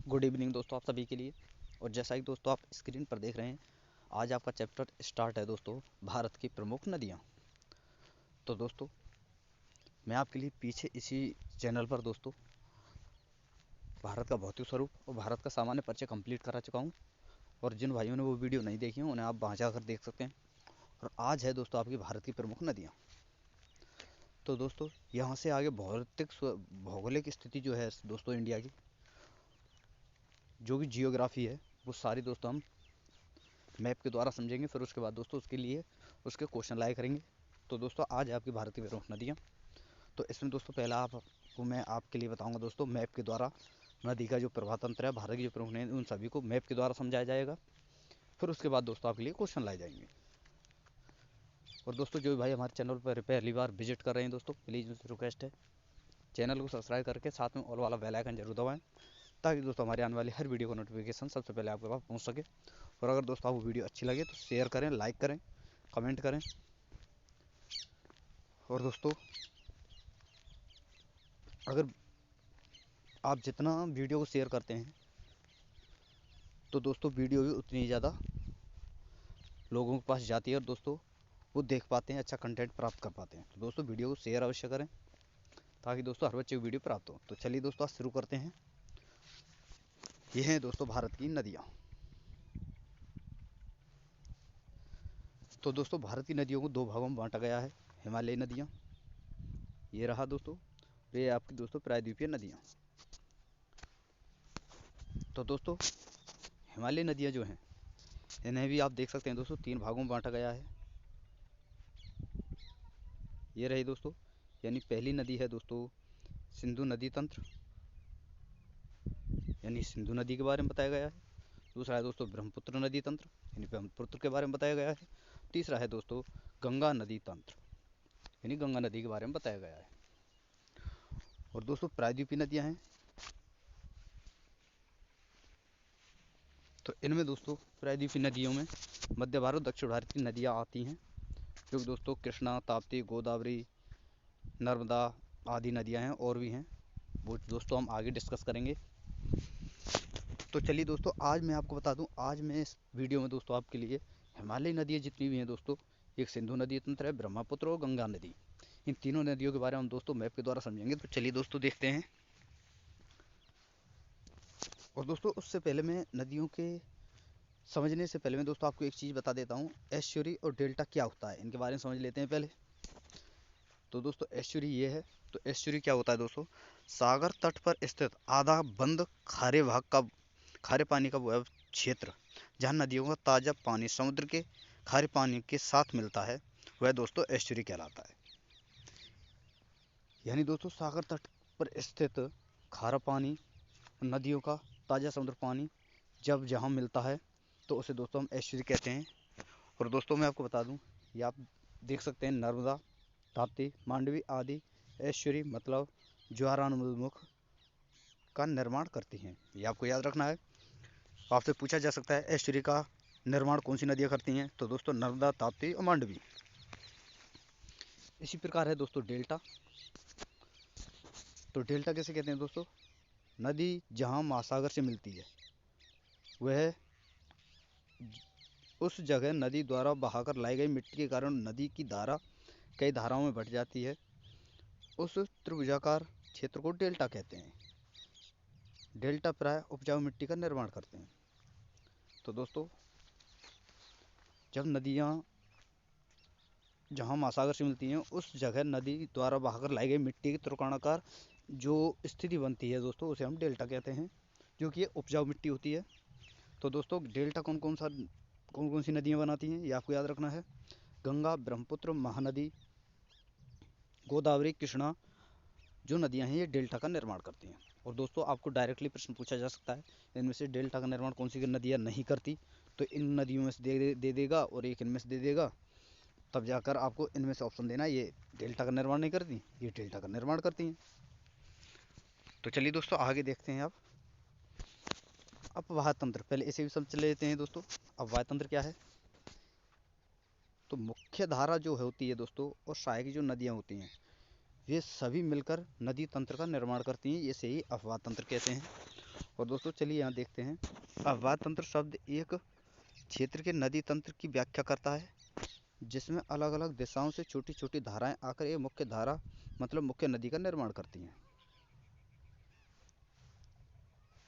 Good evening दोस्तों आप सभी के लिए। और जैसा कि दोस्तों आप स्क्रीन पर देख रहे हैं, आज आपका चैप्टर स्टार्ट है दोस्तों, भारत की प्रमुख नदियाँ। तो दोस्तों मैं आपके लिए पीछे इसी चैनल पर दोस्तों भारत का भौतिक स्वरूप और भारत का सामान्य परिचय कंप्लीट करा चुका हूँ। और जिन भाइयों ने वो वीडियो नहीं देखी हैं उन्हें आप वहाँ जाकर देख सकते हैं। और आज है दोस्तों आपकी भारत की प्रमुख नदियाँ। तो दोस्तों यहाँ से आगे भौगोलिक स्थिति जो है दोस्तों इंडिया की, जो भी जियोग्राफी है, वो सारी दोस्तों हम मैप के द्वारा समझेंगे। फिर उसके बाद दोस्तों उसके लिए उसके क्वेश्चन लाए करेंगे। तो दोस्तों आज है आपकी भारत की प्रमुख नदियाँ। तो इसमें दोस्तों पहला आपको मैं आपके लिए बताऊंगा दोस्तों मैप के द्वारा नदी का जो प्रवाह तंत्र है, भारत की जो प्रमुख नदी, उन सभी को मैप के द्वारा समझाया जाएगा। फिर उसके बाद दोस्तों आपके लिए क्वेश्चन लाए जाएंगे। और दोस्तों जो भी भाई हमारे चैनल पर पहली बार विजिट कर रहे हैं दोस्तों, प्लीज़ उनसे रिक्वेस्ट है चैनल को सब्सक्राइब करके साथ में ऑल वाला बेल आइकन जरूर दबाएं, ताकि दोस्तों हमारे आने वाली हर वीडियो का नोटिफिकेशन सबसे पहले आपके पास पहुंच सके। और अगर दोस्तों आपको वीडियो अच्छी लगे तो शेयर करें, लाइक करें, कमेंट करें। और दोस्तों अगर आप जितना वीडियो को शेयर करते हैं तो दोस्तों वीडियो भी उतनी ही ज़्यादा लोगों के पास जाती है और दोस्तों वो देख पाते हैं, अच्छा कंटेंट प्राप्त कर पाते हैं। तो दोस्तों वीडियो को शेयर अवश्य करें, ताकि दोस्तों हर बच्चे को वीडियो प्राप्त हो। तो चलिए दोस्तों आज शुरू करते हैं। ये हैं दोस्तों भारत की नदियाँ। तो दोस्तों भारत की नदियों को दो भागों में बांटा गया है। हिमालयी नदियाँ, ये रहा दोस्तों, ये आपकी दोस्तों प्रायद्वीपीय नदियाँ। तो दोस्तों हिमालयी नदियाँ जो हैं, इन्हें भी आप देख सकते हैं दोस्तों तीन भागों में बांटा गया है। ये रही दोस्तों, यानी पहली नदी है दोस्तों सिंधु नदी तंत्र, यानी सिंधु नदी के बारे में बताया गया है। दूसरा है दोस्तों ब्रह्मपुत्र नदी तंत्र, यानी ब्रह्मपुत्र के बारे में बताया गया है। तीसरा है दोस्तों गंगा नदी तंत्र, यानी गंगा नदी के बारे में बताया गया है। और दोस्तों प्रायद्वीपीय नदियाँ हैं, तो इनमें दोस्तों प्रायद्वीपीय नदियों में मध्य भारत दक्षिण भारत की नदियाँ आती हैं, जो दोस्तों कृष्णा, ताप्ती, गोदावरी, नर्मदा आदि नदियाँ हैं, और भी हैं, वो दोस्तों हम आगे डिस्कस करेंगे। तो चलिए दोस्तों आज मैं आपको बता दूं, आज मैं इस वीडियो में दोस्तों आपके लिए हिमालयी नदियाँ जितनी भी हैं दोस्तों, एक सिंधु नदी तंत्र है, ब्रह्मपुत्र और गंगा नदी, इन तीनों नदियों के बारे में हम दोस्तों मैप के द्वारा समझेंगे। तो चलिए दोस्तों देखते हैं। और दोस्तों उससे पहले मैं नदियों के समझने से पहले मैं दोस्तों आपको एक चीज़ बता देता हूँ, एस्चुरी और डेल्टा क्या होता है, इनके बारे में समझ लेते हैं पहले। तो दोस्तों एस्चुरी ये है। तो एस्चुरी क्या होता है दोस्तों, सागर तट पर स्थित आधा बंद खारे पानी का वह क्षेत्र जहाँ नदियों का ताज़ा पानी समुद्र के खारे पानी के साथ मिलता है, वह दोस्तों एस्चुरी कहलाता है। यानी दोस्तों सागर तट पर स्थित खारा पानी, नदियों का ताज़ा समुद्र पानी जब जहाँ मिलता है तो उसे दोस्तों हम एस्चुरी कहते हैं। और दोस्तों मैं आपको बता दूं, ये आप देख सकते हैं नर्मदा, ताप्ती, मांडवी आदि एस्चुरी मतलब ज्वारानुमुख का निर्माण करती हैं। ये आपको याद रखना है। आपसे पूछा जा सकता है एस्चुरी का निर्माण कौन सी नदियाँ करती हैं, तो दोस्तों नर्मदा, ताप्ती और मांडवी। इसी प्रकार है दोस्तों डेल्टा। तो डेल्टा कैसे कहते हैं दोस्तों, नदी जहाँ महासागर से मिलती है वह उस जगह नदी द्वारा बहाकर लाई गई मिट्टी के कारण नदी की धारा कई धाराओं में बट जाती है, उस त्रिभुजाकार क्षेत्र को डेल्टा कहते हैं। डेल्टा प्राय उपजाऊ मिट्टी का निर्माण करते हैं। तो दोस्तों जब नदियाँ जहाँ महासागर से मिलती हैं उस जगह नदी द्वारा बहाकर लाई गई मिट्टी की त्रिकोणाकार जो स्थिति बनती है दोस्तों, उसे हम डेल्टा कहते हैं, जो कि ये उपजाऊ मिट्टी होती है। तो दोस्तों डेल्टा कौन कौन सी नदियाँ बनाती हैं, ये आपको याद रखना है। गंगा, ब्रह्मपुत्र, महानदी, गोदावरी, कृष्णा, जो नदियाँ हैं ये डेल्टा का निर्माण करती हैं। और दोस्तों आपको डायरेक्टली प्रश्न पूछा जा सकता है इनमें से डेल्टा का निर्माण कौन सी नदियाँ नहीं करती, तो इन नदियों में से दे देगा और एक इनमें से दे देगा, तब जाकर आपको इनमें से ऑप्शन देना, ये डेल्टा का निर्माण नहीं करती, ये डेल्टा का निर्माण करती हैं। तो चलिए दोस्तों आगे देखते हैं। आप अपवाह तंत्र, पहले इसे भी समझ लेते हैं दोस्तों। अपवाह तंत्र क्या है, तो मुख्य धारा जो होती है दोस्तों और सहायक जो नदियाँ होती हैं ये सभी मिलकर नदी तंत्र का निर्माण करती हैं, इसे ही अपवाह तंत्र कहते हैं। और दोस्तों चलिए यहाँ देखते हैं। अववाह तंत्र शब्द एक क्षेत्र के नदी तंत्र की व्याख्या करता है जिसमें अलग अलग दिशाओं से छोटी छोटी धाराएं आकर एक मुख्य धारा मतलब मुख्य नदी का निर्माण करती हैं।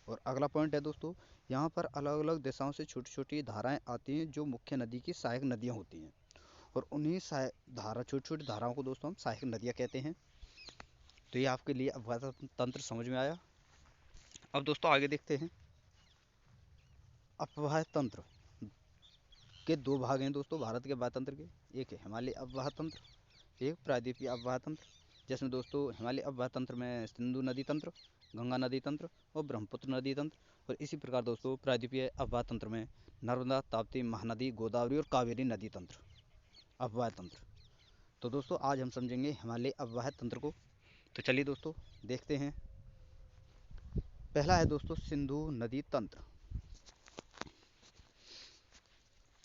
और अगला पॉइंट है दोस्तों, यहाँ पर अलग अलग दिशाओं से छोटी छोटी धाराएं आती हैं जो मुख्य नदी की सहायक नदियाँ होती हैं। और उन्हीं छोटी छोटी धाराओं को दोस्तों हम सहायक नदियाँ कहते हैं। तो ये आपके लिए अववाह तंत्र समझ में आया। अब दोस्तों आगे देखते हैं। अववाह तंत्र के दो भाग हैं दोस्तों भारत के अववाह तंत्र के। एक है हिमालय अववाह तंत्र, एक प्रायद्वीपीय अववाह तंत्र। जिसमें दोस्तों हिमालय अववाह तंत्र में सिंधु नदी तंत्र, गंगा नदी तंत्र और ब्रह्मपुत्र नदी तंत्र। और इसी प्रकार दोस्तों प्रायद्वीपीय अववाह तंत्र में नर्मदा, ताप्ती, महानदी, गोदावरी और कावेरी नदी तंत्र अववाह तंत्र। तो दोस्तों आज हम समझेंगे हिमालय अववाह तंत्र को। तो चलिए दोस्तों देखते हैं। पहला है दोस्तों सिंधु नदी तंत्र।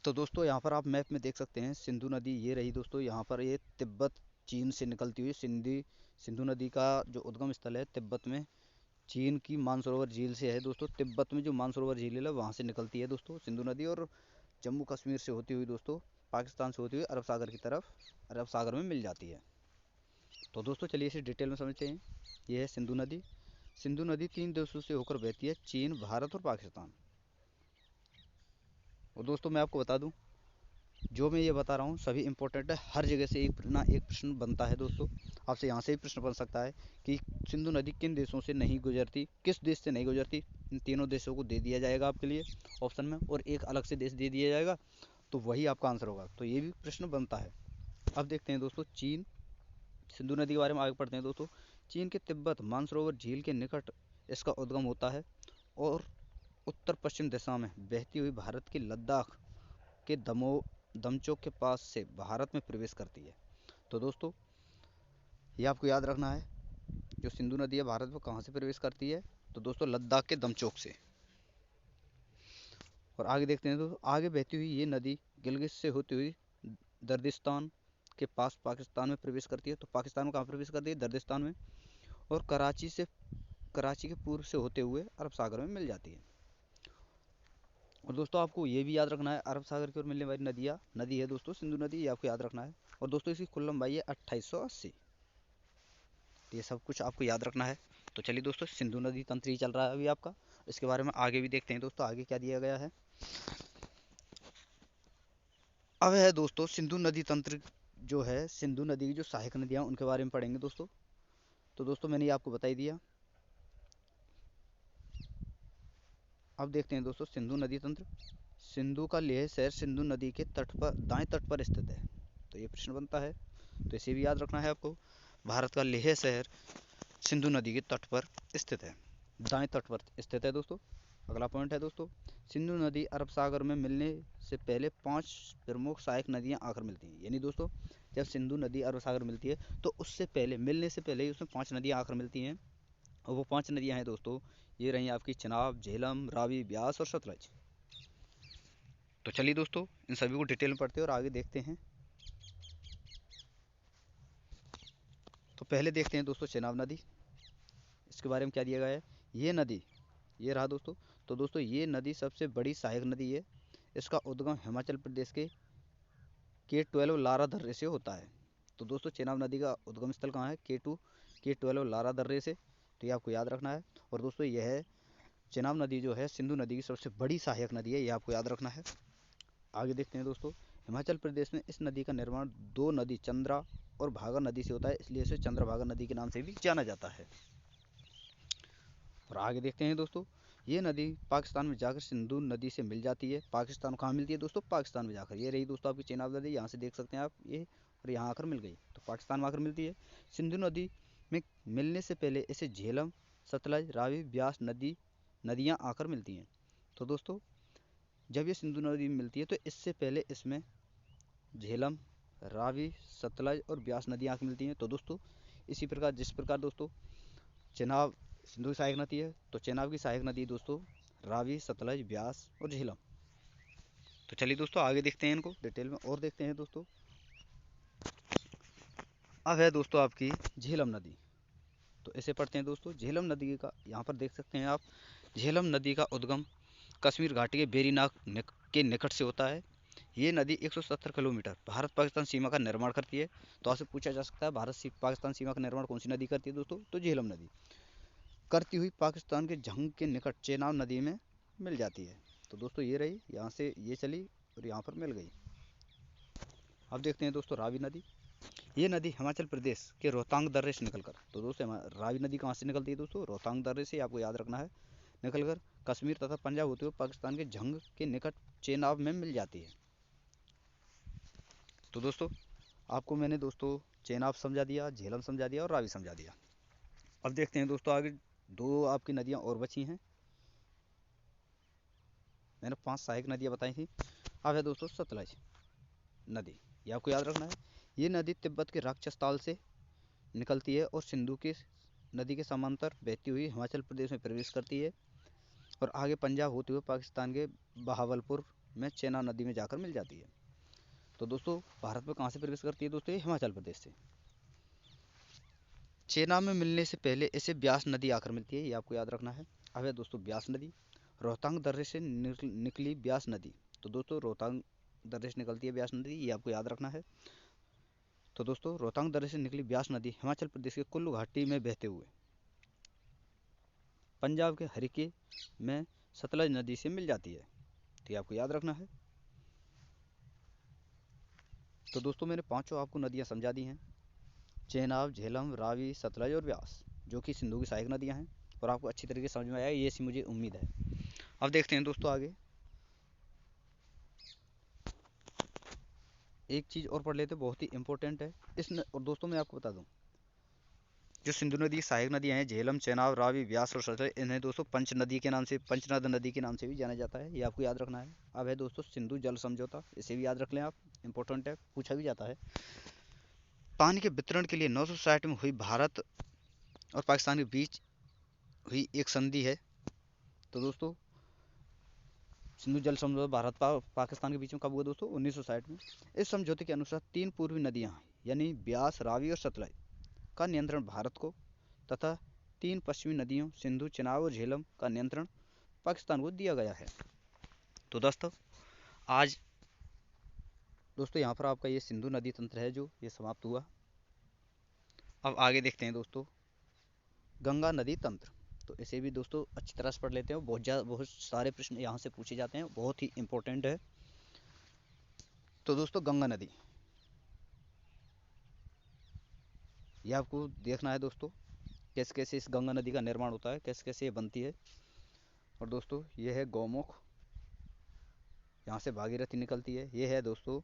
तो दोस्तों यहाँ पर आप मैप में देख सकते हैं सिंधु नदी ये रही दोस्तों। यहाँ पर ये तिब्बत चीन से निकलती हुई सिंधु नदी का जो उद्गम स्थल है तिब्बत में चीन की मानसरोवर झील से है दोस्तों। तिब्बत में जो मानसरोवर झील है वहाँ से निकलती है दोस्तों सिंधु नदी। और जम्मू कश्मीर से होती हुई दोस्तों पाकिस्तान से होती हुई अरब सागर की तरफ अरब सागर में मिल जाती है। तो दोस्तों चलिए इसे डिटेल में समझते हैं। ये है सिंधु नदी। सिंधु नदी 3 देशों से होकर बहती है, चीन, भारत और पाकिस्तान। और दोस्तों मैं आपको बता दूं जो मैं ये बता रहा हूँ सभी इंपॉर्टेंट है। हर जगह से एक ना एक प्रश्न बनता है दोस्तों। आपसे यहाँ से ही प्रश्न बन सकता है कि सिंधु नदी किन देशों से नहीं गुजरती, किस देश से नहीं गुजरती। इन तीनों देशों को दे दिया जाएगा आपके लिए ऑप्शन में, और एक अलग से देश दे दिया जाएगा, तो वही आपका आंसर होगा। तो ये भी प्रश्न बनता है। अब देखते हैं दोस्तों चीन सिंधु नदी के बारे में आगे पढ़ते हैं दोस्तों। चीन के तिब्बत मानसरोवर झील के निकट इसका उद्गम होता है और उत्तर पश्चिम दिशा में बहती हुई भारत की लद्दाख के दमचोक के पास से भारत में प्रवेश करती है। तो दोस्तों ये आपको याद रखना है, जो सिंधु नदी है भारत में कहाँ से प्रवेश करती है, तो दोस्तों लद्दाख के दमचोक से। और आगे देखते हैं दोस्तों, आगे बहती हुई ये नदी गिलगित से होती हुई दर्दिस्तान के पास पाकिस्तान में प्रवेश करती है। तो पाकिस्तान में कहाँ प्रवेश करती है, दर्दिस्तान में। और कराची के पूर्व से होते हुए अरब सागर में मिल जाती है। और दोस्तों आपको ये भी याद रखना है अरब सागर की ओर मिलने वाली नदी है दोस्तों सिंधु नदी, ये आपको याद रखना है। और दोस्तों इसकी कुल लंबाई है 2880। ये सब कुछ आपको याद रखना है। तो चलिए दोस्तों सिंधु नदी तंत्र ही चल रहा है अभी आपका, इसके बारे में आगे भी देखते हैं दोस्तों आगे क्या दिया गया है। अब है दोस्तों सिंधु नदी तंत्र जो है सिंधु नदी की जो सहायक नदियाँ उनके बारे में पढ़ेंगे दोस्तों। तो दोस्तों मैंने ये आपको बता ही दिया। अब देखते हैं दोस्तों सिंधु नदी तंत्र। सिंधु का लेह शहर सिंधु नदी के तट पर दाएं तट पर स्थित है। तो ये प्रश्न बनता है, तो इसे भी याद रखना है आपको। भारत का लेह शहर सिंधु नदी के तट पर स्थित है, दाएं तट पर स्थित है दोस्तों। अगला पॉइंट है दोस्तों, सिंधु नदी अरब सागर में मिलने से पहले 5 प्रमुख सहायक नदियां आकर मिलती हैं। यानी दोस्तों जब सिंधु नदी अरब सागर में मिलती है तो उससे पहले मिलने से पहले ही उसमें 5 नदियां आकर मिलती हैं। और वो 5 नदियां हैं दोस्तों, ये रही आपकी चनाब, झेलम, रावी, ब्यास और सतलज। तो चलिए दोस्तों इन सभी को डिटेल में पढ़ते हैं और आगे देखते हैं। तो पहले देखते हैं दोस्तों चेनाब नदी, इसके बारे में क्या दिया गया है। ये नदी ये रहा दोस्तों। तो दोस्तों ये नदी सबसे बड़ी सहायक नदी है। इसका उद्गम हिमाचल प्रदेश के K12 लारा दर्रे से होता है। तो दोस्तों चेनाब नदी का उद्गम स्थल कहाँ है, K12 लारा दर्रे से। तो ये आपको याद रखना है। और दोस्तों यह है चेनाब नदी जो है सिंधु नदी की सबसे बड़ी सहायक नदी है, ये आपको याद रखना है। आगे देखते हैं दोस्तों, हिमाचल प्रदेश में इस नदी का निर्माण 2 नदी चंद्रा और भागा नदी से होता है, इसलिए इसे चंद्रभागा नदी के नाम से भी जाना जाता है। और आगे देखते हैं दोस्तों, ये नदी पाकिस्तान में जाकर सिंधु नदी से मिल जाती है। पाकिस्तान कहाँ मिलती है दोस्तों, पाकिस्तान में जाकर। ये रही दोस्तों आपकी चेनाब नदी, यहाँ से देख सकते हैं आप ये, और यहाँ आकर मिल गई तो पाकिस्तान में आकर मिलती है। सिंधु नदी में मिलने से पहले इसे झेलम, सतलज, रावी, ब्यास नदियाँ आकर मिलती हैं। तो दोस्तों जब ये सिंधु नदी में मिलती है तो इससे पहले इसमें झेलम, रावी, सतलज और ब्यास नदियाँ आकर मिलती हैं। तो दोस्तों इसी प्रकार जिस प्रकार दोस्तों चेनाब सिंधु की सहायक नदी है, तो चेनाब की सहायक नदी दोस्तों रावी, सतलज, ब्यास और झेलम। तो चलिए दोस्तों आगे देखते हैं इनको डिटेल में और देखते हैं दोस्तों। अब है दोस्तों आपकी झेलम नदी। तो इसे पढ़ते हैं दोस्तों। झेलम नदी का यहाँ पर देख सकते हैं आप, झेलम नदी का उद्गम कश्मीर घाटी के के निकट से होता है। ये नदी 170 किलोमीटर भारत पाकिस्तान सीमा का निर्माण करती है। तो आपसे पूछा जा सकता है भारत पाकिस्तान सीमा का निर्माण कौन सी नदी करती है दोस्तों, तो झेलम नदी करती हुई पाकिस्तान के जंग के निकट चेनाब नदी में मिल जाती है। तो दोस्तों ये रही, यहाँ से ये चली और यहाँ पर मिल गई। अब देखते हैं दोस्तों रावी नदी। ये नदी हिमाचल प्रदेश के रोहतांग दर्रे से निकलकर, तो दोस्तों रावी नदी कहाँ से निकलती है दोस्तों, रोहतांग दर्रे से, आपको याद रखना है, निकलकर कश्मीर तथा पंजाब होते हुए पाकिस्तान के जंग के निकट चेनाब में मिल जाती है। तो दोस्तों आपको मैंने दोस्तों चेनाब समझा दिया, झेलम समझा दिया और रावी समझा दिया। अब देखते हैं दोस्तों आगे दो आपकी नदियाँ और बची हैं। मैंने 5 सहायक नदियाँ बताई थी। अब है दोस्तों सतलज नदी, ये आपको याद रखना है। ये नदी तिब्बत के राक्षस ताल से निकलती है और सिंधु की नदी के समांतर बहती हुई हिमाचल प्रदेश में प्रवेश करती है और आगे पंजाब होते हुए पाकिस्तान के बहावलपुर में चेनाब नदी में जाकर मिल जाती है। तो दोस्तों भारत में कहाँ से प्रवेश करती है दोस्तों, ये हिमाचल प्रदेश से। चेनाब में मिलने से पहले इसे ब्यास नदी आकर मिलती है, ये आपको याद रखना है। अब है दोस्तों ब्यास नदी, रोहतांग दर्रे से निकली ब्यास नदी। तो दोस्तों रोहतांग दर्रे से निकलती है ब्यास नदी, ये आपको याद रखना है। तो दोस्तों रोहतांग दर्रे से निकली ब्यास नदी हिमाचल प्रदेश के कुल्लू घाटी में बहते हुए पंजाब के हरिके में सतलज नदी से मिल जाती है। तो ये आपको याद रखना है। तो दोस्तों मैंने पांचों आपको नदियां समझा दी हैं, चेनाब, झेलम, रावी, सतलज और ब्यास, जो कि सिंधु की सहायक नदियां हैं और आपको अच्छी तरीके से समझ में आया ये सी मुझे उम्मीद है। अब देखते हैं दोस्तों आगे एक चीज़ और पढ़ लेते, बहुत ही इंपॉर्टेंट है और दोस्तों मैं आपको बता दूं, जो सिंधु नदी की सहायक नदियां हैं झेलम, चेनाब, रावी, व्यास और सतलज, इन्हें दोस्तों पंचनदी के नाम से, पंचनद नदी के नाम से भी जाना जाता है, ये आपको याद रखना है। अब है दोस्तों सिंधु जल समझौता, इसे भी याद रख लें आप, इंपॉर्टेंट है, पूछा भी जाता है। पानी के वितरण के लिए 960 में हुई भारत और पाकिस्तान के बीच हुई एक संधि है। तो दोस्तों सिंधु जल समझौता भारत पाकिस्तान के बीच में कब हुआ दोस्तों, 1960 में। इस समझौते के अनुसार 3 पूर्वी नदियां यानी ब्यास, रावी और सतलज का नियंत्रण भारत को तथा 3 पश्चिमी नदियों सिंधु, चेनाब और झेलम का नियंत्रण पाकिस्तान को दिया गया है। तो दोस्तों आज दोस्तों यहाँ पर आपका ये सिंधु नदी तंत्र है जो ये समाप्त हुआ। अब आगे देखते हैं दोस्तों गंगा नदी तंत्र। तो इसे भी दोस्तों अच्छी तरह से पढ़ लेते हैं, बहुत सारे प्रश्न यहाँ से पूछे जाते हैं, बहुत ही इंपॉर्टेंट है। तो दोस्तों गंगा नदी, ये आपको देखना है दोस्तों कैसे कैसे इस गंगा नदी का निर्माण होता है, कैसे कैसे ये बनती है। और दोस्तों ये है गौमुख, यहाँ से भागीरथी निकलती है। ये है दोस्तों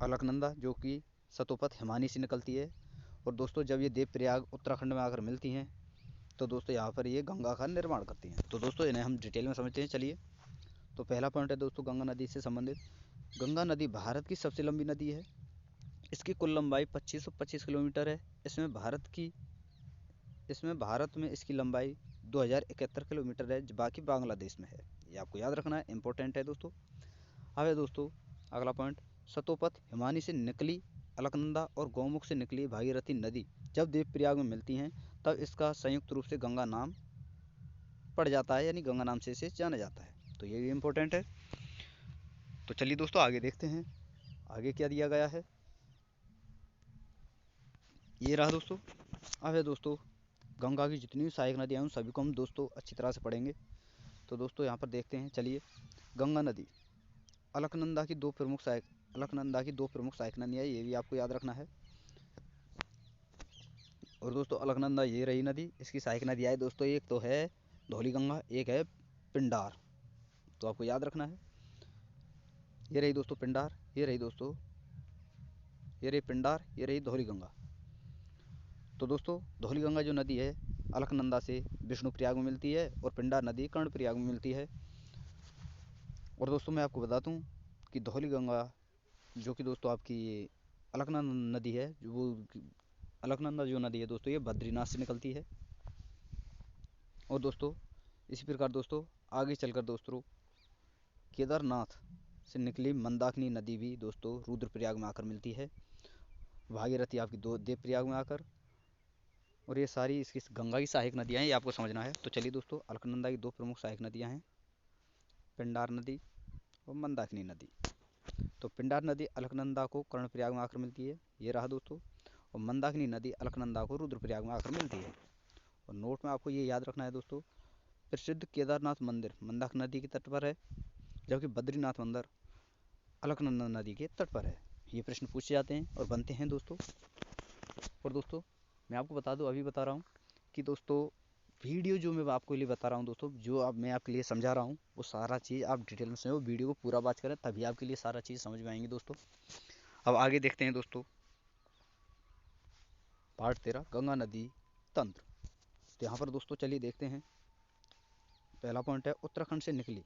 अलकनंदा जो कि सतोपत हिमानी से निकलती है। और दोस्तों जब ये देवप्रयाग उत्तराखंड में आकर मिलती हैं तो दोस्तों यहाँ पर ये गंगा का निर्माण करती हैं। तो दोस्तों इन्हें हम डिटेल में समझते हैं, चलिए। तो पहला पॉइंट है दोस्तों गंगा नदी से संबंधित, गंगा नदी भारत की सबसे लंबी नदी है। इसकी कुल लंबाई 2525 किलोमीटर है। इसमें भारत में इसकी लंबाई 2071 किलोमीटर है, बाकी बांग्लादेश में है। ये आपको याद रखना है, इंपॉर्टेंट है दोस्तों। अब है दोस्तों अगला पॉइंट, सतोपथ हिमानी से निकली अलकनंदा और गौमुख से निकली भागीरथी नदी जब देवप्रयाग में मिलती हैं तब इसका संयुक्त रूप से गंगा नाम पड़ जाता है, यानी गंगा नाम से इसे जाना जाता है। तो ये भी इंपॉर्टेंट है। तो चलिए दोस्तों आगे देखते हैं आगे क्या दिया गया है। ये रहा दोस्तों। अब है दोस्तों गंगा की जितनी भी सहायक नदियाँ हैं उन सभी को हम दोस्तों अच्छी तरह से पढ़ेंगे। तो दोस्तों यहाँ पर देखते हैं, चलिए। गंगा नदी अलकनंदा की दो प्रमुख सहायक नदियाँ, ये भी आपको याद रखना है। और दोस्तों अलकनंदा ये रही नदी, इसकी सहायक नदियाँ है दोस्तों, एक तो है धौली गंगा, एक है पिंडार। तो आपको याद रखना है। ये रही दोस्तों पिंडार, ये रही दोस्तों, ये रही पिंडार, ये रही धौली गंगा। तो दोस्तों धौली गंगा जो नदी है अलकनंदा से विष्णुप्रयाग में मिलती है और पिंडार नदी कर्णप्रयाग में मिलती है। और दोस्तों मैं आपको बता दूं कि धौली गंगा जो कि दोस्तों आपकी ये अलकनंदा नदी है, जो वो अलकनंदा जो नदी है दोस्तों ये बद्रीनाथ से निकलती है। और दोस्तों इसी प्रकार दोस्तों आगे चलकर दोस्तों केदारनाथ से निकली मंदाकिनी नदी भी दोस्तों रुद्रप्रयाग में आकर मिलती है। भागीरथी आपकी दो देवप्रयाग में आकर, और ये सारी इसकी गंगा की सहायक नदियाँ हैं, ये आपको समझना है। तो चलिए दोस्तों, अलकनंदा की दो प्रमुख सहायक नदियाँ हैं, पिंडार नदी और मंदाकिनी नदी। तो पिंडार नदी अलकनंदा को कर्णप्रयाग में आकर मिलती है, ये रहा दोस्तों। और मंदाकिनी नदी अलकनंदा को रुद्रप्रयाग में आकर मिलती है। और नोट में आपको ये याद रखना है दोस्तों, प्रसिद्ध केदारनाथ मंदिर मंदाकिनी नदी के तट पर है, जबकि बद्रीनाथ मंदिर अलकनंदा नदी के तट पर है। ये प्रश्न पूछे जाते हैं और बनते हैं दोस्तों। और दोस्तों मैं आपको बता दूं, अभी बता रहा हूँ कि दोस्तों वीडियो जो मैं आपको लिए बता रहा हूँ दोस्तों, जो अब मैं आपके लिए समझा रहा हूँ, वो सारा चीज़ आप डिटेल में समझो, वीडियो को पूरा बात करें, तभी आपके लिए सारा चीज़ समझ में आएंगी दोस्तों। अब आगे देखते हैं दोस्तों, पार्ट 13 गंगा नदी तंत्र। तो यहाँ पर दोस्तों चलिए देखते हैं। पहला पॉइंट है, उत्तराखंड से निकली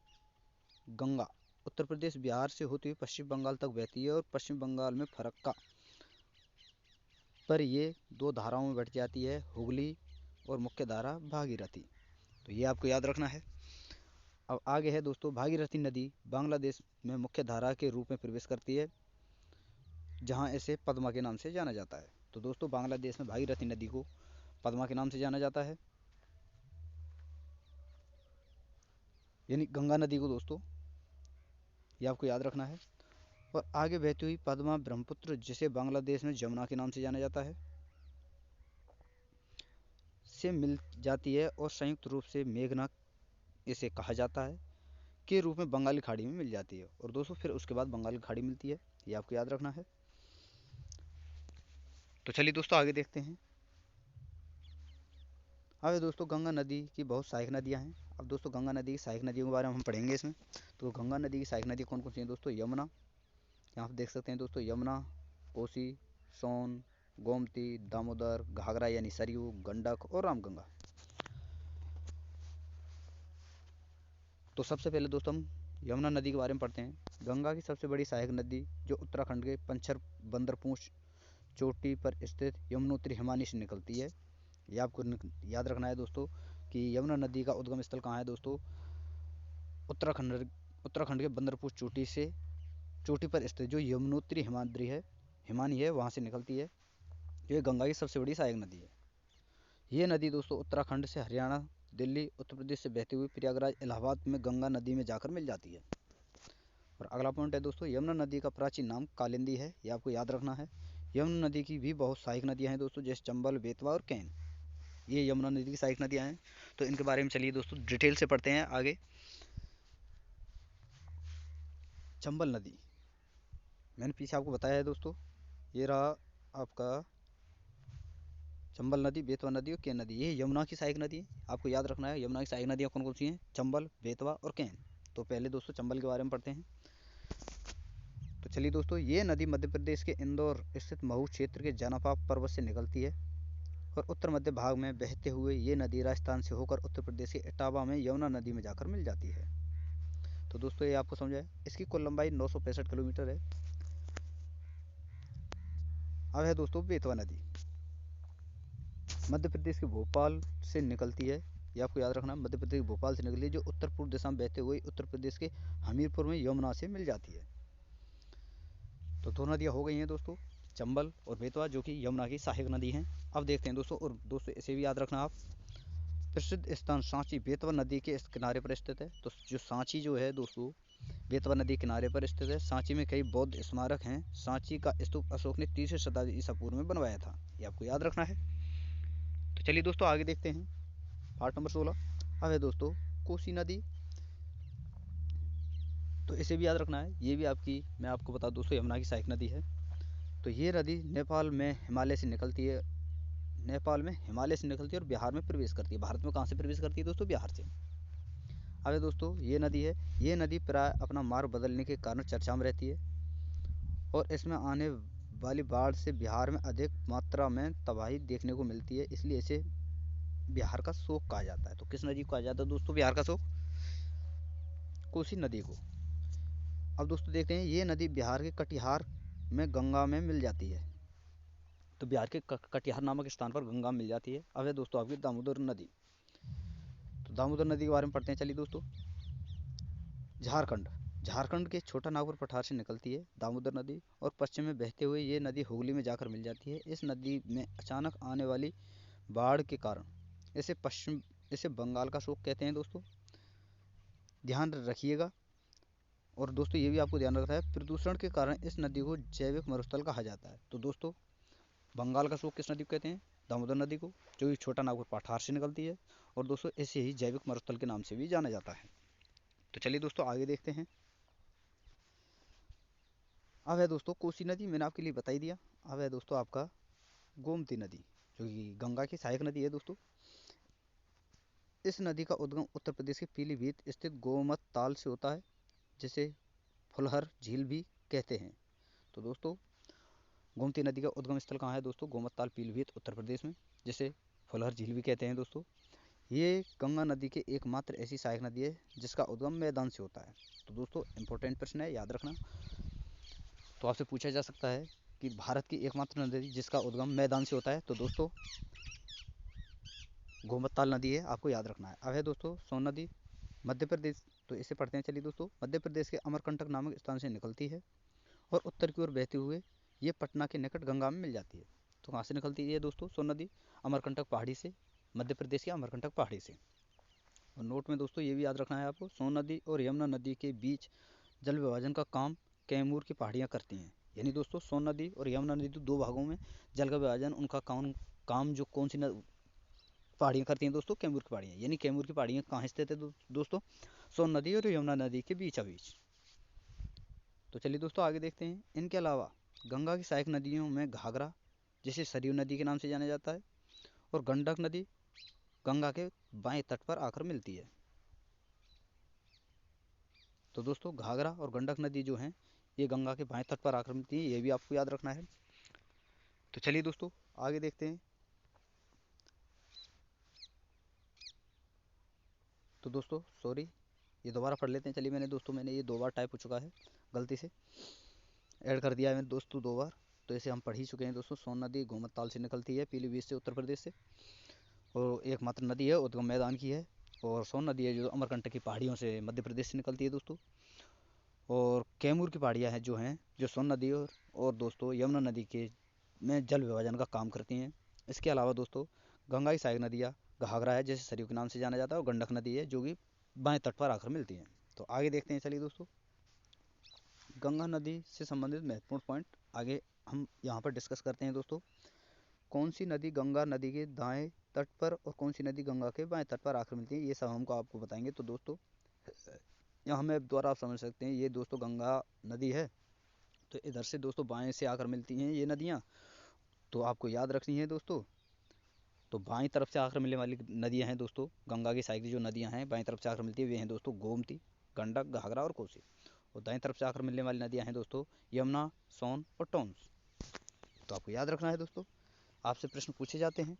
गंगा उत्तर प्रदेश बिहार से होती हुई पश्चिम बंगाल तक बहती है, और पश्चिम बंगाल में फरक्का पर ये दो धाराओं में बट जाती है, हुगली और मुख्य धारा भागीरथी। तो ये आपको याद रखना है। अब आगे है दोस्तों, भागीरथी नदी बांग्लादेश में मुख्य धारा के रूप में प्रवेश करती है, जहाँ इसे पद्मा के नाम से जाना जाता है। तो दोस्तों बांग्लादेश में भागीरथी नदी को पद्मा के नाम से जाना जाता है, यानी गंगा नदी को दोस्तों, ये आपको याद रखना है। और आगे बहती हुई पद्मा ब्रह्मपुत्र, जिसे बांग्लादेश में जमुना के नाम से जाना जाता है, से मिल जाती है, और संयुक्त रूप से मेघना इसे कहा जाता है के रूप में बंगाली खाड़ी में मिल जाती है। और दोस्तों फिर उसके बाद बंगाल की खाड़ी मिलती है, ये आपको याद रखना है। तो चलिए दोस्तों आगे देखते हैं। अब दोस्तों गंगा नदी की बहुत सहायक नदियाँ हैं। अब दोस्तों गंगा नदी की सहायक नदियों के बारे में हम पढ़ेंगे इसमें। तो गंगा नदी की सहायक नदी कौन कौन सी हैं दोस्तों? यमुना, यहाँ पर देख सकते हैं दोस्तों, यमुना, कोसी, सोन, गोमती, दामोदर, घाघरा यानी सरयू, गंडक और रामगंगा। तो सबसे पहले दोस्तों हम यमुना नदी के बारे में पढ़ते हैं। गंगा की सबसे बड़ी सहायक नदी, जो उत्तराखंड के पंचर बंदरपूंछ चोटी पर स्थित यमुनोत्री हिमानी से निकलती है। ये आपको याद रखना है दोस्तों कि यमुना नदी का उद्गम स्थल कहाँ है दोस्तों? उत्तराखंड उत्तराखंड के बंदरपूंछ चोटी पर स्थित जो यमुनोत्री हिमाद्री है, हिमानी है, वहाँ से निकलती है। ये गंगा की सबसे बड़ी सहायक नदी है। ये नदी दोस्तों उत्तराखंड से हरियाणा, दिल्ली, उत्तर प्रदेश से बहती हुई प्रयागराज, इलाहाबाद में गंगा नदी में जाकर मिल जाती है। और अगला पॉइंट है दोस्तों, यमुना नदी का प्राचीन नाम कालिंदी है, ये आपको याद रखना है। यमुना नदी की भी बहुत सहायक नदियाँ हैं दोस्तों, जैसे चंबल, बेतवा और कैन। ये यमुना नदी की सहायक नदियाँ हैं। तो इनके बारे में चलिए दोस्तों डिटेल से पढ़ते हैं आगे। चंबल नदी मैंने पीछे आपको बताया है दोस्तों, ये रहा आपका चंबल नदी, बेतवा नदी और कैन नदी, ये यमुना की सहायक नदी है। आपको याद रखना है यमुना की सहायक नदियाँ कौन कौन सी हैं? चंबल, बेतवा और कैन। तो पहले दोस्तों चंबल के बारे में पढ़ते हैं। तो चलिए दोस्तों, ये नदी मध्य प्रदेश के इंदौर स्थित महू क्षेत्र के जनापा पर्वत से निकलती है, और उत्तर मध्य भाग में बहते हुए ये नदी राजस्थान से होकर उत्तर प्रदेश के इटावा में यमुना नदी में जाकर मिल जाती है। तो दोस्तों ये आपको समझ आए। इसकी कुल लंबाई 965 किलोमीटर है। अब है दोस्तों बेतवा नदी, मध्य प्रदेश के भोपाल से निकलती है। ये आपको याद रखना, मध्य प्रदेश के भोपाल से निकलती है, जो उत्तर पूर्व दिशा में बहते हुए उत्तर प्रदेश के हमीरपुर में यमुना से मिल जाती है। तो दो नदियाँ हो गई हैं दोस्तों, चंबल और बेतवा, जो कि यमुना की सहायक नदी हैं। अब देखते हैं दोस्तों, और दोस्तों इसे भी याद रखना आप, प्रसिद्ध स्थान सांची बेतवा नदी के इस किनारे पर स्थित है। तो जो सांची जो है दोस्तों, बेतवा नदी किनारे पर स्थित है। सांची में कई बौद्ध स्मारक हैं। सांची का स्तूप अशोक ने 3वीं शताब्दी ईसा पूर्व में बनवाया था, ये आपको याद रखना है। तो चलिए दोस्तों आगे देखते हैं, पार्ट नंबर 16। अब है दोस्तों कोसी नदी। तो इसे भी याद रखना है, ये भी आपकी, मैं आपको बता दूं दोस्तों, यमुना की सहायक नदी है। तो ये नदी नेपाल में हिमालय से निकलती है, और बिहार में प्रवेश करती है। भारत में कहाँ से प्रवेश करती है दोस्तों? बिहार से। अब दोस्तों ये नदी है, ये नदी प्राय अपना मार्ग बदलने के कारण चर्चा में रहती है, और इसमें आने वाली बाढ़ से बिहार में अधिक मात्रा में तबाही देखने को मिलती है, इसलिए इसे बिहार का शोक कहा जाता है। तो किस नदी को कहा जाता है दोस्तों बिहार का शोक? कोसी नदी को। अब दोस्तों देखते हैं, ये नदी बिहार के कटिहार में गंगा में मिल जाती है। तो बिहार के कटिहार नामक स्थान पर गंगा मिल जाती है। अब है दोस्तों आपकी दामोदर नदी। तो दामोदर नदी के बारे में पढ़ते हैं। चलिए दोस्तों, झारखंड झारखंड के छोटा नागपुर पठार से निकलती है दामोदर नदी और पश्चिम में बहते हुए ये नदी हुगली में जाकर मिल जाती है। इस नदी में अचानक आने वाली बाढ़ के कारण इसे पश्चिम इसे बंगाल का शोक कहते हैं दोस्तों, ध्यान रखिएगा। और दोस्तों ये भी आपको ध्यान रखना है, प्रदूषण के कारण इस नदी को जैविक मरुस्थल कहा जाता है। तो दोस्तों बंगाल का शोक किस नदी को कहते हैं? दामोदर नदी को, जो कि छोटा नागपुर पठार से निकलती है। और दोस्तों इसे ही जैविक मरुस्थल के नाम से भी जाना जाता है। तो चलिए दोस्तों आगे देखते हैं। अब है दोस्तों कोसी नदी, मैंने आपके लिए बता ही दिया। अब है दोस्तों आपका गोमती नदी, जो कि गंगा की सहायक नदी है दोस्तों। इस नदी का उद्गम उत्तर प्रदेश के पीलीभीत स्थित गोमत ताल से होता है, जिसे फुलहर झील भी कहते हैं। तो दोस्तों गोमती नदी का उद्गम स्थल कहाँ है दोस्तों? गोमत ताल पीलीभीत उत्तर प्रदेश में, जिसे फुलहर झील भी कहते हैं दोस्तों। ये गंगा नदी के एकमात्र ऐसी सहायक नदी है जिसका उद्गम मैदान से होता है। तो दोस्तों इंपॉर्टेंट प्रश्न है, याद रखना। तो आपसे पूछा जा सकता है कि भारत की एकमात्र नदी जिसका उद्गम मैदान से होता है, तो दोस्तों गोमतताल नदी है, आपको याद रखना है। अब है दोस्तों सोन नदी, मध्य प्रदेश। तो इसे पढ़ते हैं चलिए दोस्तों। मध्य प्रदेश के अमरकंटक नामक स्थान से निकलती है और उत्तर की ओर बहते हुए ये पटना के निकट गंगा में मिल जाती है। तो कहाँ से निकलती है दोस्तों सोन नदी? अमरकंटक पहाड़ी से, मध्य प्रदेश के अमरकंटक पहाड़ी से। और नोट में दोस्तों ये भी याद रखना है आपको, सोन नदी और यमुना नदी के बीच जल विभाजन का काम कैमूर की पहाड़ियाँ करती हैं। यानी दोस्तों सोन नदी और यमुना नदी दो भागों में जल का विभाजन उनका काम जो कौन सी पहाड़ियाँ करती हैं दोस्तों? कैमूर की पहाड़ियाँ। यानी कैमूर की पहाड़ियाँ कहाँ स्थित है दोस्तों? सोन नदी और यमुना नदी के बीचा बीच। तो चलिए दोस्तों आगे देखते हैं। इनके अलावा गंगा की सहायक नदियों में घाघरा, जिसे सरयू नदी के नाम से जाना जाता है, और गंडक नदी गंगा के बाएं तट पर आकर मिलती है। तो दोस्तों घाघरा और गंडक नदी जो हैं ये गंगा के बाएं तट पर आकर मिलती है, ये भी आपको याद रखना है। तो चलिए दोस्तों आगे देखते हैं। तो दोस्तों सॉरी, ये दोबारा पढ़ लेते हैं। चलिए मैंने ये 2 बार टाइप हो चुका है, गलती से ऐड कर दिया है मैंने दोस्तों 2 बार। तो इसे हम पढ़ ही चुके हैं दोस्तों। सोन नदी गोमत ताल से निकलती है पीलीभीत से, उत्तर प्रदेश से, और एकमात्र नदी है, उद्गम मैदान की है। और सोन नदी है जो अमरकंटक की पहाड़ियों से मध्य प्रदेश से निकलती है दोस्तों। और कैमूर की पहाड़ियाँ हैं जो सोन नदी और दोस्तों यमुना नदी के में जल विभाजन का काम करती हैं। इसके अलावा दोस्तों गंगा की सहायक नदियाँ घाघरा है, जैसे सरयू के नाम से जाना जाता है, और गंडक नदी है जो कि बाएं तट पर आकर मिलती हैं। तो आगे देखते हैं चलिए दोस्तों। गंगा नदी से संबंधित महत्वपूर्ण पॉइंट आगे हम यहाँ पर डिस्कस करते हैं दोस्तों। कौन सी नदी गंगा नदी के दाएं तट पर और कौन सी नदी गंगा के बाएं तट पर आकर मिलती है, ये सब हमको आपको बताएंगे। तो दोस्तों यहाँ हमें द्वारा आप समझ सकते हैं, ये दोस्तों गंगा नदी है, तो इधर से दोस्तों बाएं से आकर मिलती हैं ये नदियाँ। तो आपको याद रखनी है दोस्तों। तो बाईं तरफ से आकर मिलने वाली नदियाँ हैं दोस्तों, गंगा की साइड की जो नदियाँ हैं बाईं तरफ से आकर मिलती है वे हैं दोस्तों गोमती, गंडक, घाघरा और कोसी। और दाईं तरफ से आकर मिलने वाली नदियाँ हैं दोस्तों यमुना, सोन और टोंस। तो आपको याद रखना है दोस्तों, आपसे प्रश्न पूछे जाते हैं।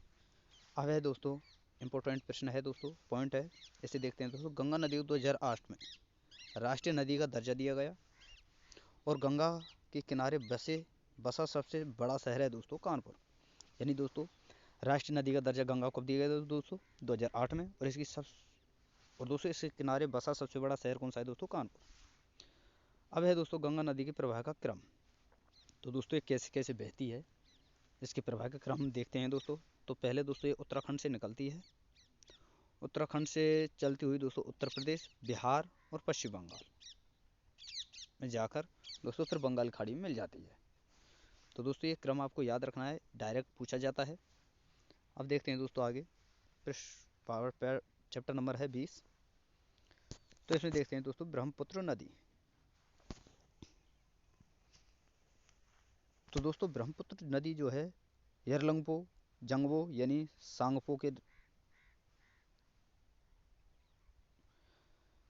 अब है दोस्तों इंपॉर्टेंट प्रश्न है दोस्तों, पॉइंट है, इसे देखते हैं दोस्तों। गंगा नदी को 2008 में राष्ट्रीय नदी का दर्जा दिया गया और गंगा के किनारे बसा सबसे बड़ा शहर है दोस्तों कानपुर। यानी दोस्तों राष्ट्रीय नदी का दर्जा गंगा को कब दिया गया दोस्तों? 2008 में। और दोस्तों इसके किनारे बसा सबसे बड़ा शहर कौन सा है दोस्तों? कानपुर। अब है दोस्तों गंगा नदी के प्रवाह का क्रम। तो दोस्तों ये कैसे कैसे बहती है, इसके प्रवाह का क्रम देखते हैं दोस्तों। तो पहले दोस्तों ये उत्तराखंड से निकलती है, उत्तराखंड से चलती हुई दोस्तों उत्तर प्रदेश, बिहार और पश्चिम बंगाल में जाकर दोस्तों फिर बंगाल खाड़ी में मिल जाती है। तो दोस्तों ये क्रम आपको याद रखना है, डायरेक्ट पूछा जाता है। अब देखते हैं दोस्तों आगे, पावर पैर चैप्टर नंबर है 20। तो इसमें देखते हैं दोस्तों ब्रह्मपुत्र नदी। तो दोस्तों ब्रह्मपुत्र नदी जो है यरलंगपो जंगवो यानी सांगपो के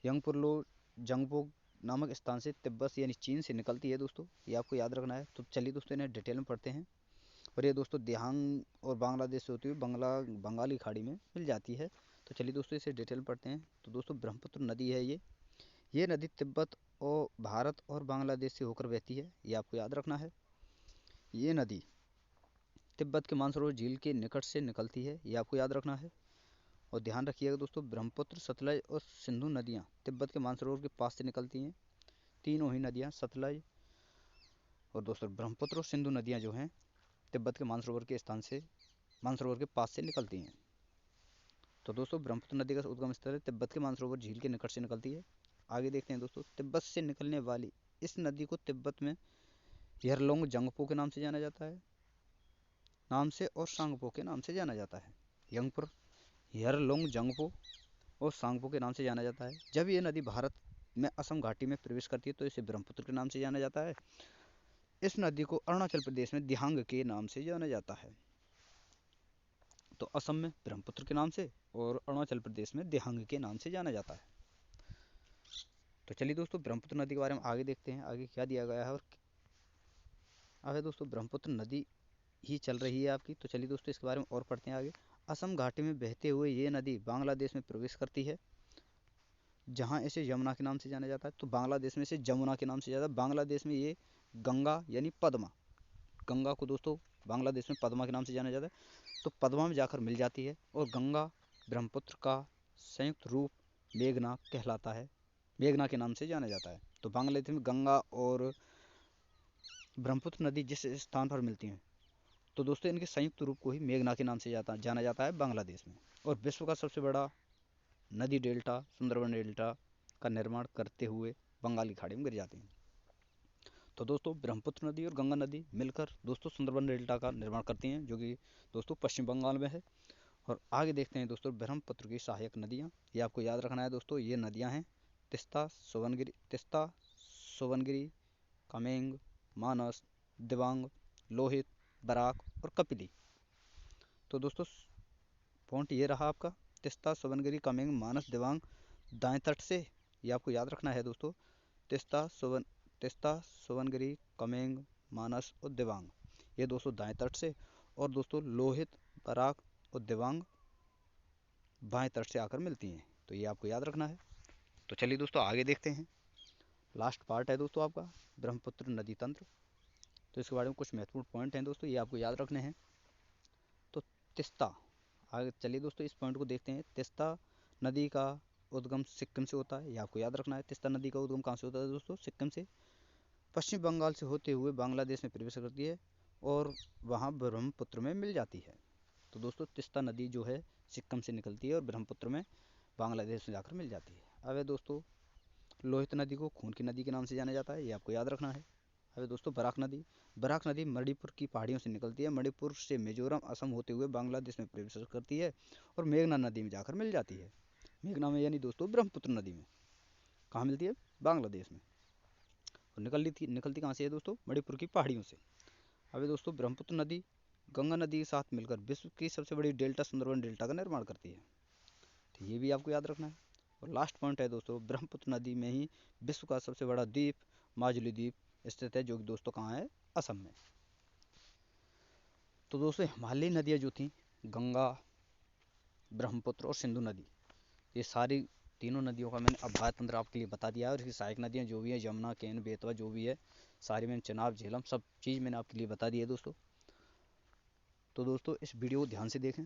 यंगपुरलो जंगपो नामक स्थान से तिब्बत यानी चीन से निकलती है दोस्तों, ये आपको याद रखना है। तो चलिए दोस्तों इन्हें डिटेल में पढ़ते हैं। और ये दोस्तों देहांग और बांग्लादेश से होती हुई बंगाली खाड़ी में मिल जाती है। तो चलिए दोस्तों इसे डिटेल में पढ़ते हैं। तो दोस्तों ब्रह्मपुत्र नदी है ये नदी तिब्बत और भारत और बांग्लादेश से होकर बहती है, ये आपको याद रखना है। ये नदी तिब्बत के मानसरोवर झील के निकट से निकलती है, ये आपको याद रखना है। और ध्यान रखिएगा दोस्तों ब्रह्मपुत्र, सतलज और सिंधु नदियाँ तिब्बत के मानसरोवर के पास से निकलती हैं। तीनों ही नदियाँ सतलज और दोस्तों ब्रह्मपुत्र और सिंधु नदियाँ जो हैं तिब्बत के मानसरोवर के स्थान से, मानसरोवर के पास से निकलती हैं। तो दोस्तों ब्रह्मपुत्र नदी का उद्गम स्थल तिब्बत के मानसरोवर झील के निकट से निकलती है। आगे देखते हैं दोस्तों, तिब्बत से निकलने वाली इस नदी को तिब्बत में यरलुंग जंगपो के नाम से जाना जाता है नाम से और सांगपो के नाम से जाना जाता है। यंगपुर, यरलुंग जंगपो और सांगपो के नाम से जाना जाता है। जब ये नदी भारत में असम घाटी में प्रवेश करती है तो इसे ब्रह्मपुत्र के नाम से जाना जाता है। इस नदी को अरुणाचल प्रदेश में दिहांग के नाम से जाना जाता है। तो असम में ब्रह्मपुत्र के नाम से और अरुणाचल प्रदेश में दिहांग के नाम से जाना जाता है। तो चलिए दोस्तों ब्रह्मपुत्र नदी के बारे में आगे देखते हैं, आगे क्या दिया गया है। और आगे दोस्तों ब्रह्मपुत्र नदी ही चल रही है आपकी, तो चलिए दोस्तों इसके बारे में और पढ़ते हैं आगे। असम घाटी में बहते हुए ये नदी बांग्लादेश में प्रवेश करती है, जहाँ इसे यमुना के नाम से जाना जाता है। तो बांग्लादेश में इसे जमुना के नाम से जाता है। बांग्लादेश में ये गंगा यानी पद्मा, गंगा को दोस्तों बांग्लादेश में पद्मा के नाम से जाना जाता है। तो पद्मा में जाकर मिल जाती है और गंगा ब्रह्मपुत्र का संयुक्त रूप मेघना कहलाता है, मेघना के नाम से जाना जाता है। तो बांग्लादेश में गंगा और ब्रह्मपुत्र नदी जिस स्थान पर मिलती हैं तो दोस्तों इनके संयुक्त रूप को ही मेघना के नाम से जाना जाता है बांग्लादेश में। और विश्व का सबसे बड़ा नदी डेल्टा सुंदरबन डेल्टा का निर्माण करते हुए बंगाल की खाड़ी में गिर जाते हैं। तो दोस्तों ब्रह्मपुत्र नदी और गंगा नदी मिलकर दोस्तों सुंदरबन डेल्टा का निर्माण करती हैं, जो कि दोस्तों पश्चिम बंगाल में है। और आगे देखते हैं दोस्तों ब्रह्मपुत्र की सहायक नदियाँ, ये आपको याद रखना है दोस्तों। ये नदियाँ हैं तिस्ता, सोवनगिरी, कामेंग, मानस, दिबांग, लोहित, बराक और कपिली। तो दोस्तों पॉइंट ये रहा आपका, तिस्ता, सोवनगिरी, कामेंग, मानस, दिबांग दाएं तट से, ये आपको याद रखना है दोस्तों। तिस्ता, सोवनगिरी, कामेंग, मानस और दिबांग, ये दोस्तों दाएं तट से। और दोस्तों लोहित, बराक और दिबांग बाएं तट से आकर मिलती हैं। तो ये आपको याद रखना है। तो चलिए दोस्तों आगे देखते हैं। लास्ट पार्ट है दोस्तों आपका ब्रह्मपुत्र नदी तंत्र। तो इसके बारे में कुछ महत्वपूर्ण पॉइंट हैं दोस्तों, ये आपको याद रखने हैं। तो तिस्ता, आगे चलिए दोस्तों इस पॉइंट को देखते हैं। तिस्ता नदी का उद्गम सिक्किम से होता है, ये आपको याद रखना है। तिस्ता नदी का उद्गम कहाँ से होता है दोस्तों? सिक्किम से। पश्चिम बंगाल से होते हुए बांग्लादेश में प्रवेश करती है और वहाँ ब्रह्मपुत्र में मिल जाती है। तो दोस्तों तिस्ता नदी जो है सिक्किम से निकलती है और ब्रह्मपुत्र में बांग्लादेश में जाकर मिल जाती है। अब है दोस्तों लोहित नदी को खून की नदी के नाम से जाना जाता है, ये आपको याद रखना है। अब दोस्तों बराक नदी मणिपुर की पहाड़ियों से निकलती है, मणिपुर से मिजोरम असम होते हुए बांग्लादेश में प्रवेश करती है और मेघना नदी में जाकर मिल जाती है। मेघना में यानी दोस्तों ब्रह्मपुत्र नदी में। कहाँ मिलती है? बांग्लादेश में। और निकलती कहाँ से है दोस्तों? मणिपुर की पहाड़ियों से। अब दोस्तों ब्रह्मपुत्र नदी गंगा नदी के साथ मिलकर विश्व की सबसे बड़ी डेल्टा सुंदरबन डेल्टा का निर्माण करती है, तो ये भी आपको याद रखना है। और लास्ट पॉइंट है दोस्तों ब्रह्मपुत्र नदी में ही विश्व का सबसे बड़ा द्वीप माजुली द्वीप स्थित है, जो कि दोस्तों कहाँ है? असम में। तो दोस्तों हिमालयी नदियाँ जो थी गंगा, ब्रह्मपुत्र और सिंधु नदी, ये सारी तीनों नदियों का मैंने अभ्यास तंत्र आपके लिए बता दिया है। और इसकी सहायक नदियाँ जो भी है यमुना, केन, बेतवा जो भी है सारी, मैंने चनाब, झेलम सब चीज़ मैंने आपके लिए बता दी है दोस्तों। तो दोस्तों इस वीडियो को ध्यान से देखें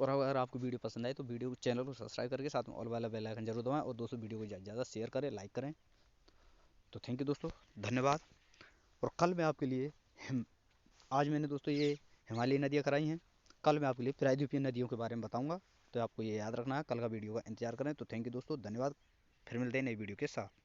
और अगर आपको वीडियो पसंद आए तो वीडियो को, चैनल को सब्सक्राइब करके साथ में ऑल वाला बेल आइकन जरूर दबाएं और दोस्तों वीडियो को ज़्यादा शेयर करें, लाइक करें। तो थैंक यू दोस्तों, धन्यवाद। और कल मैं आपके लिए आज मैंने दोस्तों ये हिमालयी नदियाँ कराई हैं, कल मैं आपके लिए प्रायद्वीपीय नदियों के बारे में बताऊँगा। तो आपको ये याद रखना है, कल का वीडियो का इंतजार करें। तो थैंक यू दोस्तों, धन्यवाद। फिर मिलते हैं नई वीडियो के साथ।